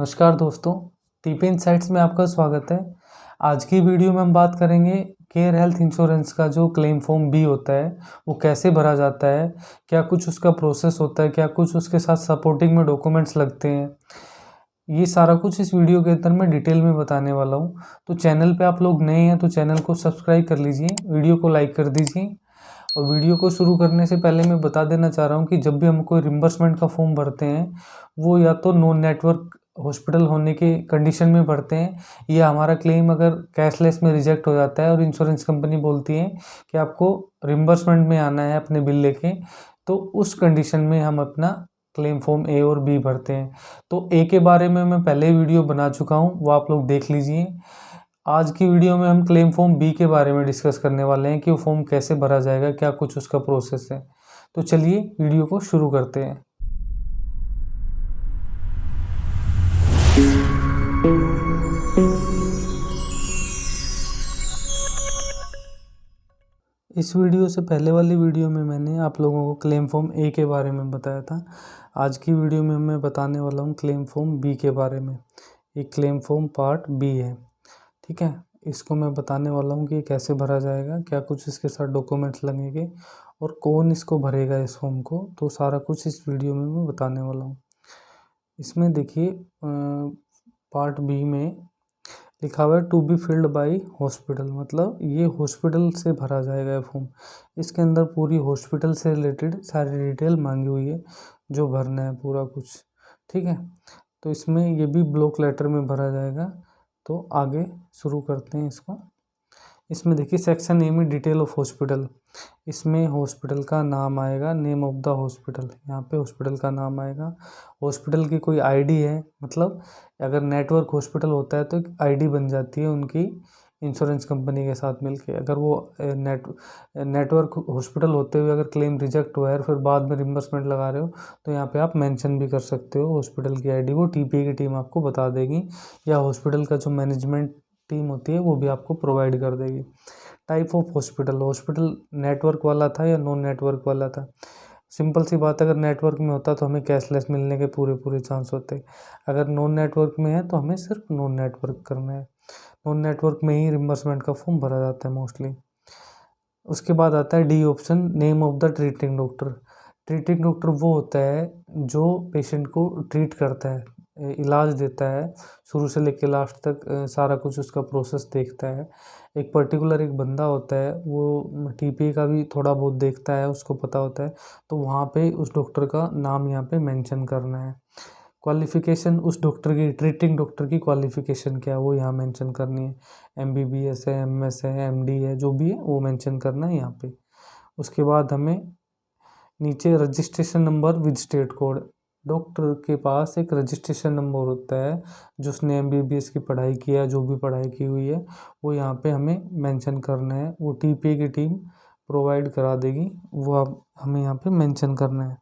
नमस्कार दोस्तों, TP insights में आपका स्वागत है। आज की वीडियो में हम बात करेंगे केयर हेल्थ इंश्योरेंस का जो क्लेम फॉर्म बी होता है वो कैसे भरा जाता है, क्या कुछ उसका प्रोसेस होता है, क्या कुछ उसके साथ सपोर्टिंग में डॉक्यूमेंट्स लगते हैं। ये सारा कुछ इस वीडियो के अंदर मैं डिटेल में बताने वाला हूँ। तो चैनल पे आप लोग नए हैं तो चैनल को सब्सक्राइब कर लीजिए, वीडियो को लाइक कर दीजिए। और वीडियो को शुरू करने से पहले मैं बता देना चाह रहा हूँ कि जब भी हम कोई रिम्बर्समेंट का फॉर्म भरते हैं वो या तो नॉन नेटवर्क हॉस्पिटल होने के कंडीशन में भरते हैं, या हमारा क्लेम अगर कैशलेस में रिजेक्ट हो जाता है और इंश्योरेंस कंपनी बोलती है कि आपको रिम्बर्समेंट में आना है अपने बिल लेके, तो उस कंडीशन में हम अपना क्लेम फॉर्म ए और बी भरते हैं। तो ए के बारे में मैं पहले वीडियो बना चुका हूँ, वो आप लोग देख लीजिए। आज की वीडियो में हम क्लेम फॉर्म बी के बारे में डिस्कस करने वाले हैं कि वो फॉर्म कैसे भरा जाएगा, क्या कुछ उसका प्रोसेस है। तो चलिए वीडियो को शुरू करते हैं। इस वीडियो से पहले वाली वीडियो में मैंने आप लोगों को क्लेम फॉर्म ए के बारे में बताया था। आज की वीडियो में मैं बताने वाला हूँ क्लेम फॉर्म बी के बारे में। ये क्लेम फॉर्म पार्ट बी है, ठीक है। इसको मैं बताने वाला हूँ कि ये कैसे भरा जाएगा, क्या कुछ इसके साथ डॉक्यूमेंट्स लगेंगे और कौन इसको भरेगा इस फॉर्म को। तो सारा कुछ इस वीडियो में मैं बताने वाला हूँ। इसमें देखिए पार्ट बी में लिखा हुआ है to be filled by hospital, मतलब ये हॉस्पिटल से भरा जाएगा ये फॉर्म। इसके अंदर पूरी हॉस्पिटल से रिलेटेड सारी डिटेल मांगी हुई है जो भरना है पूरा कुछ, ठीक है। तो इसमें ये भी ब्लॉक लेटर में भरा जाएगा। तो आगे शुरू करते हैं इसको। इसमें देखिए सेक्शन ए में डिटेल ऑफ हॉस्पिटल, इसमें हॉस्पिटल का नाम आएगा, नेम ऑफ द हॉस्पिटल, यहाँ पे हॉस्पिटल का नाम आएगा। हॉस्पिटल की कोई आईडी है, मतलब अगर नेटवर्क हॉस्पिटल होता है तो एक आईडी बन जाती है उनकी इंश्योरेंस कंपनी के साथ मिलके। अगर वो नेटवर्क हॉस्पिटल होते हुए अगर क्लेम रिजेक्ट हुआ है और फिर बाद में रिम्बर्समेंट लगा रहे हो तो यहाँ पे आप मेंशन भी कर सकते हो हॉस्पिटल की आईडी, वो टीपीए की टीम आपको बता देगी, या हॉस्पिटल का जो मैनेजमेंट टीम होती है वो भी आपको प्रोवाइड कर देगी। Type of hospital, hospital network वाला था या नॉन नेटवर्क वाला था। सिंपल सी बात है, अगर नेटवर्क में होता तो हमें कैशलेस मिलने के पूरे पूरे चांस होते। अगर नॉन नेटवर्क में है तो हमें सिर्फ नॉन नेटवर्क करना है। नॉन नेटवर्क में ही रिम्बर्समेंट का फॉर्म भरा जाता है मोस्टली। उसके बाद आता है D option, name of the treating doctor. Treating doctor वो होता है जो पेशेंट को ट्रीट करता है, इलाज देता है, शुरू से लेकर लास्ट तक सारा कुछ उसका प्रोसेस देखता है। एक पर्टिकुलर एक बंदा होता है वो टीपीए का भी थोड़ा बहुत देखता है, उसको पता होता है। तो वहाँ पे उस डॉक्टर का नाम यहाँ पे मेंशन करना है। क्वालिफ़िकेशन उस डॉक्टर की, ट्रीटिंग डॉक्टर की क्वालिफ़िकेशन क्या है वो यहाँ मेंशन करनी है। एमबीबीएस है, एमएस है, एमडी है, जो भी है वो मेंशन करना है यहाँ पे। उसके बाद हमें नीचे registration number with state code, doctor के पास एक रजिस्ट्रेशन नंबर होता है जो उसने एमबीबीएस की पढ़ाई किया, जो भी पढ़ाई की हुई है वो यहाँ पे हमें मेंशन करना है। वो टीपीए की टीम प्रोवाइड करा देगी, वो आप हमें यहाँ पे मेंशन करना है।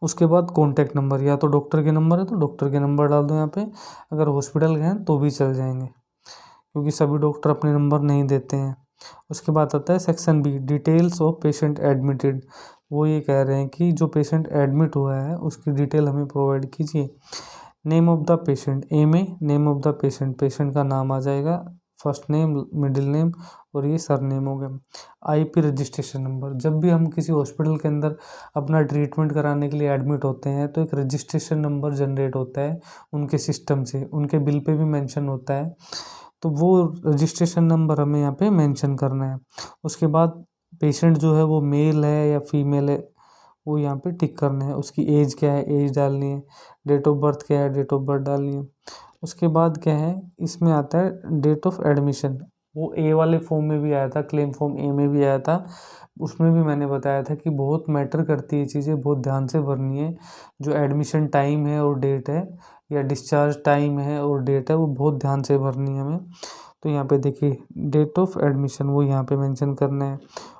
उसके बाद कॉन्टैक्ट नंबर, या तो डॉक्टर के नंबर है तो डॉक्टर के नंबर डाल दो यहाँ पे, अगर हॉस्पिटल के हैं तो भी चल जाएंगे क्योंकि सभी डॉक्टर अपने नंबर नहीं देते हैं। उसके बाद आता है section B, details of patient admitted. वो ये कह रहे हैं कि जो पेशेंट एडमिट हुआ है उसकी डिटेल हमें प्रोवाइड कीजिए। नेम ऑफ द पेशेंट, ए में name of the patient, patient का नाम आ जाएगा, फर्स्ट नेम, मिडिल नेम और ये सरनेम हो गया। आईपी रजिस्ट्रेशन नंबर, जब भी हम किसी हॉस्पिटल के अंदर अपना ट्रीटमेंट कराने के लिए एडमिट होते हैं तो एक रजिस्ट्रेशन नंबर जनरेट होता है उनके सिस्टम से, उनके बिल पे भी मेंशन होता है। तो वो रजिस्ट्रेशन नंबर हमें यहाँ पे मेंशन करना है। उसके बाद पेशेंट जो है वो मेल है या फीमेल है वो यहाँ पे टिक करना है। उसकी एज क्या है, एज डालनी है। डेट ऑफ बर्थ क्या है, डेट ऑफ बर्थ डालनी है। उसके बाद क्या है, इसमें आता है डेट ऑफ एडमिशन। वो ए वाले फॉर्म में भी आया था, क्लेम फॉर्म ए में भी आया था। उसमें भी मैंने बताया था कि बहुत मैटर करती है चीज़ें, बहुत ध्यान से भरनी है। जो एडमिशन टाइम है और डेट है, या डिस्चार्ज टाइम है और डेट है, वो बहुत ध्यान से भरनी है हमें। तो यहाँ पे देखिए डेट ऑफ एडमिशन वो यहाँ पे मेंशन करना है।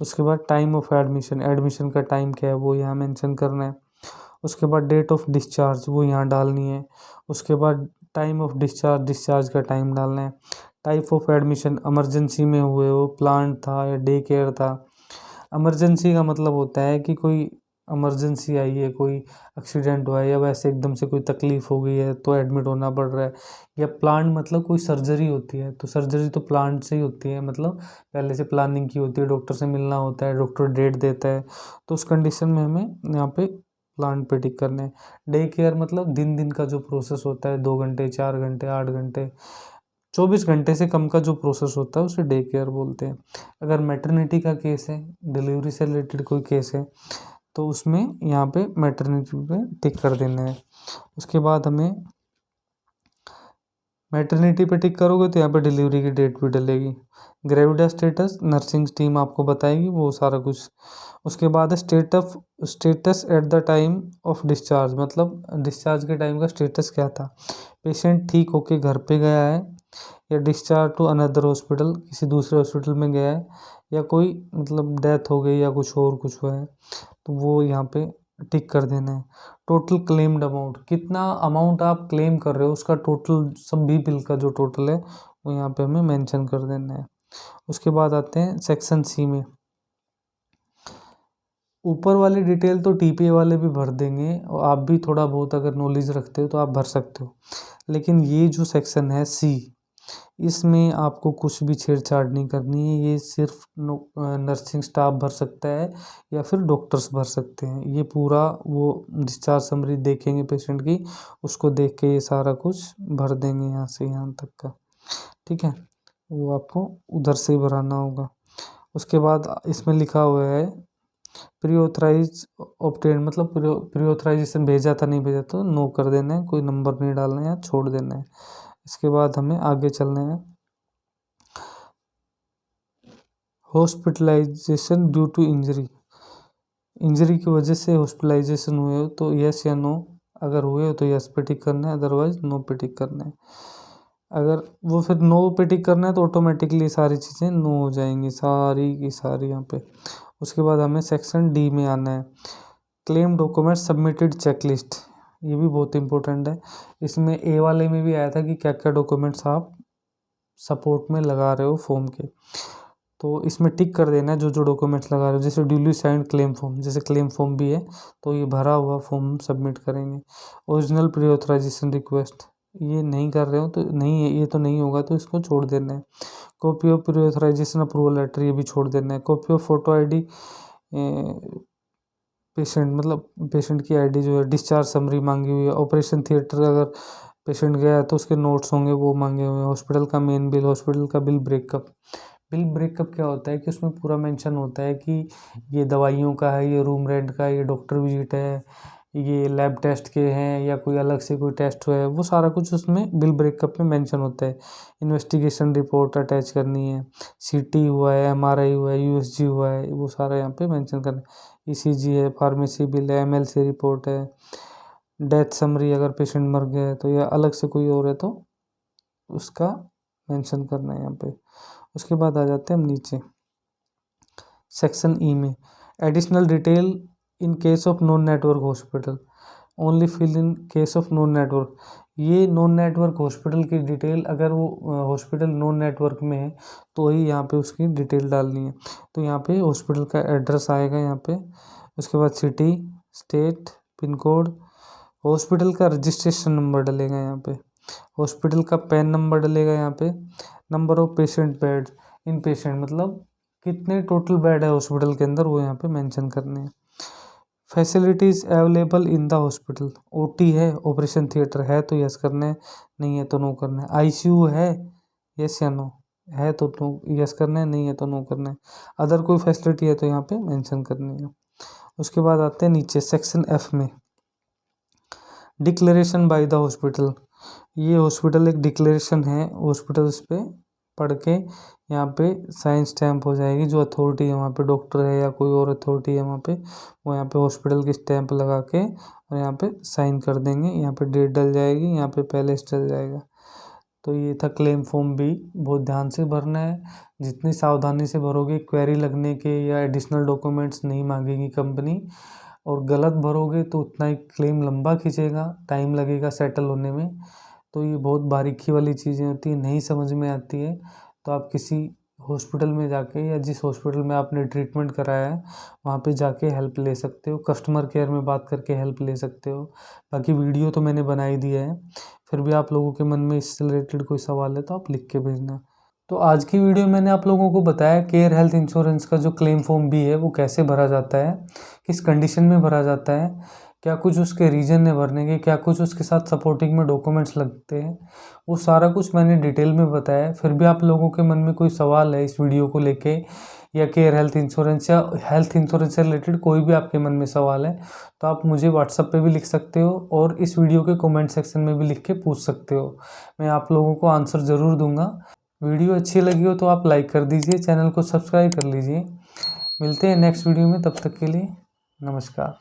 उसके बाद टाइम ऑफ एडमिशन, एडमिशन का टाइम क्या है वो यहाँ मेंशन करना है। उसके बाद डेट ऑफ डिस्चार्ज वो यहाँ डालनी है। उसके बाद टाइम ऑफ डिस्चार्ज, डिस्चार्ज का टाइम डालना है। टाइप ऑफ एडमिशन, इमरजेंसी में हुए, वो प्लांट था या डे केयर था। इमरजेंसी का मतलब होता है कि कोई इमरजेंसी आई है, कोई एक्सीडेंट हुआ है, या वैसे एकदम से कोई तकलीफ़ हो गई है तो एडमिट होना पड़ रहा है, या प्लान मतलब कोई सर्जरी होती है, तो सर्जरी तो प्लान से ही होती है, मतलब पहले से प्लानिंग की होती है, डॉक्टर से मिलना होता है, डॉक्टर डेट देता है, तो उस कंडीशन में हमें यहाँ पे प्लान पे टिक करने हैं। डे केयर मतलब दिन दिन का जो प्रोसेस होता है, 2 घंटे, 4 घंटे, 8 घंटे, 24 घंटे से कम का जो प्रोसेस होता है उसे डे केयर बोलते हैं। अगर मैटरनिटी का केस है, डिलीवरी से रिलेटेड कोई केस है, तो उसमें यहाँ पे मैटरनिटी पे टिक कर देना है। उसके बाद हमें मैटरनिटी पे टिक करोगे तो यहाँ पे डिलीवरी की डेट भी डलेगी। ग्रेविडा स्टेटस नर्सिंग टीम आपको बताएगी वो सारा कुछ। उसके बाद है status at the time of discharge, मतलब डिस्चार्ज के टाइम का स्टेटस क्या था, पेशेंट ठीक होके घर पे गया है या डिस्चार्ज टू अनदर हॉस्पिटल, किसी दूसरे हॉस्पिटल में गया है, या कोई मतलब डेथ हो गई या कुछ हुआ है, तो वो यहाँ पे टिक कर देना है। टोटल क्लेम्ड अमाउंट, कितना अमाउंट आप क्लेम कर रहे हो उसका टोटल, सब भी बिल का जो टोटल है वो यहाँ पे हमें मेंशन कर देना है। उसके बाद आते हैं सेक्शन सी में। ऊपर वाली डिटेल तो टीपीए वाले भी भर देंगे, और आप भी थोड़ा बहुत अगर नॉलेज रखते हो तो आप भर सकते हो, लेकिन ये जो सेक्शन है सी, इसमें आपको कुछ भी छेड़छाड़ नहीं करनी है। ये सिर्फ नर्सिंग स्टाफ भर सकता है या फिर डॉक्टर्स भर सकते हैं। ये पूरा वो डिस्चार्ज समरी देखेंगे पेशेंट की, उसको देख के ये सारा कुछ भर देंगे यहाँ से यहाँ तक का, ठीक है। वो आपको उधर से ही भराना होगा। उसके बाद इसमें लिखा हुआ है प्री ऑथराइज ऑब्टेन, मतलब प्री ऑथराइजेशन भेजा था नहीं भेजा तो नो कर देना है, कोई नंबर नहीं डालना है या छोड़ देना है। इसके बाद हमें आगे चलना है। हॉस्पिटलाइजेशन ड्यू टू इंजरी की वजह से हॉस्पिटलाइजेशन हुए हो तो यस या नो, अगर हुए हो तो यस पे टिक करना है, अदरवाइज नो पे टिक करना है। अगर वो फिर नो पे टिक करना है तो ऑटोमेटिकली सारी चीज़ें नो हो जाएंगी, सारी की सारी यहाँ पे। उसके बाद हमें सेक्शन डी में आना है। क्लेम डॉक्यूमेंट सबमिटेड चेकलिस्ट, ये भी बहुत इंपॉर्टेंट है। इसमें ए वाले में भी आया था कि क्या क्या डॉक्यूमेंट्स आप सपोर्ट में लगा रहे हो फॉर्म के, तो इसमें टिक कर देना है जो जो डॉक्यूमेंट्स लगा रहे हो। जैसे ड्यूली साइंड क्लेम फॉर्म, जैसे क्लेम फॉर्म भी है तो ये भरा हुआ फॉर्म सबमिट करेंगे। ओरिजिनल प्री ऑथराइजेशन रिक्वेस्ट, ये नहीं कर रहे हो तो नहीं है, ये तो नहीं होगा तो इसको छोड़ देना है। Copy of pre authorization approval letter, ये भी छोड़ देना है। Copy of photo ID patient, मतलब पेशेंट की आईडी जो है। डिस्चार्ज समरी मांगी हुई है। ऑपरेशन थिएटर अगर पेशेंट गया है तो उसके नोट्स होंगे वो मांगे हुए हैं। हॉस्पिटल का मेन बिल, हॉस्पिटल का बिल ब्रेकअप। बिल ब्रेकअप क्या होता है कि उसमें पूरा मेंशन होता है कि ये दवाइयों का है, ये रूम रेंट का है, ये डॉक्टर विजिट है, ये लैब टेस्ट के हैं, या कोई अलग से कोई टेस्ट हुआ है, वो सारा कुछ उसमें बिल ब्रेकअप में मेंशन होता है। इन्वेस्टिगेशन रिपोर्ट अटैच करनी है, सीटी हुआ है, एमआरआई हुआ है, यूएसजी हुआ है, वो सारा यहाँ पे मेंशन करना है। ईसीजी है, फार्मेसी बिल है, एमएलसी रिपोर्ट है, डेथ समरी अगर पेशेंट मर गया है तो, या अलग से कोई और है तो उसका मेंशन करना है यहाँ पे। उसके बाद आ जाते हैं हम नीचे सेक्शन ई में। Additional detail in case of non network hospital, only fill in case of non network. ये नॉन नेटवर्क हॉस्पिटल की डिटेल, अगर वो हॉस्पिटल नॉन नेटवर्क में है तो ही यहाँ पे उसकी डिटेल डालनी है। तो यहाँ पे हॉस्पिटल का एड्रेस आएगा यहाँ पे, उसके बाद city, state, pin code, hospital का रजिस्ट्रेशन नंबर डलेगा यहाँ पे, हॉस्पिटल का पैन नंबर डलेगा यहाँ पे, number of patient bed in patient, मतलब कितने टोटल बेड है हॉस्पिटल के अंदर वो यहाँ पे मेंशन करने हैं। Facilities available in the hospital, OT है, ऑपरेशन थिएटर है तो यस करना है, नहीं है तो नो करना है। आईसीयू है, यस या नो, है तो नो यस करना है, नहीं है तो नो करना है। अदर कोई फैसिलिटी है तो यहाँ पे मेंशन करनी है। उसके बाद आते हैं नीचे सेक्शन एफ में। डिक्लेरेशन बाय द हॉस्पिटल, ये हॉस्पिटल एक डिक्लेरेशन है, हॉस्पिटल इस पे पढ़ के यहाँ पे साइन स्टैम्प हो जाएगी। जो अथॉरिटी है वहाँ पे, डॉक्टर है या कोई और अथॉरिटी है वहाँ पे, वो यहाँ पे हॉस्पिटल की स्टैम्प लगा के और यहाँ पे साइन कर देंगे। यहाँ पे डेट डल जाएगी, यहाँ पे पैलेस डल जाएगा। तो ये था क्लेम फॉर्म भी, बहुत ध्यान से भरना है। जितनी सावधानी से भरोगे, क्वेरी लगने के या एडिशनल डॉक्यूमेंट्स नहीं मांगेगी कंपनी, और गलत भरोगे तो उतना ही क्लेम लंबा खींचेगा, टाइम लगेगा सेटल होने में। तो ये बहुत बारीकी वाली चीज़ें होती हैं, नहीं समझ में आती है तो आप किसी हॉस्पिटल में जाके या जिस हॉस्पिटल में आपने ट्रीटमेंट कराया है वहाँ पे जाके हेल्प ले सकते हो। कस्टमर केयर में बात करके हेल्प ले सकते हो। बाकी वीडियो तो मैंने बना ही दिया है, फिर भी आप लोगों के मन में इससे रिलेटेड कोई सवाल है तो आप लिख के भेजना। तो आज की वीडियो में मैंने आप लोगों को बताया केयर हेल्थ इंश्योरेंस का जो क्लेम फॉर्म भी है वो कैसे भरा जाता है, किस कंडीशन में भरा जाता है, क्या कुछ उसके रीजन है भरने के, क्या कुछ उसके साथ सपोर्टिंग में डॉक्यूमेंट्स लगते हैं, वो सारा कुछ मैंने डिटेल में बताया। फिर भी आप लोगों के मन में कोई सवाल है इस वीडियो को लेके या केयर हेल्थ इंश्योरेंस या हेल्थ इंश्योरेंस से रिलेटेड कोई भी आपके मन में सवाल है तो आप मुझे व्हाट्सएप पे भी लिख सकते हो और इस वीडियो के कमेंट सेक्शन में भी लिख के पूछ सकते हो। मैं आप लोगों को आंसर ज़रूर दूंगा। वीडियो अच्छी लगी हो तो आप लाइक कर दीजिए, चैनल को सब्सक्राइब कर लीजिए। मिलते हैं नेक्स्ट वीडियो में, तब तक के लिए नमस्कार।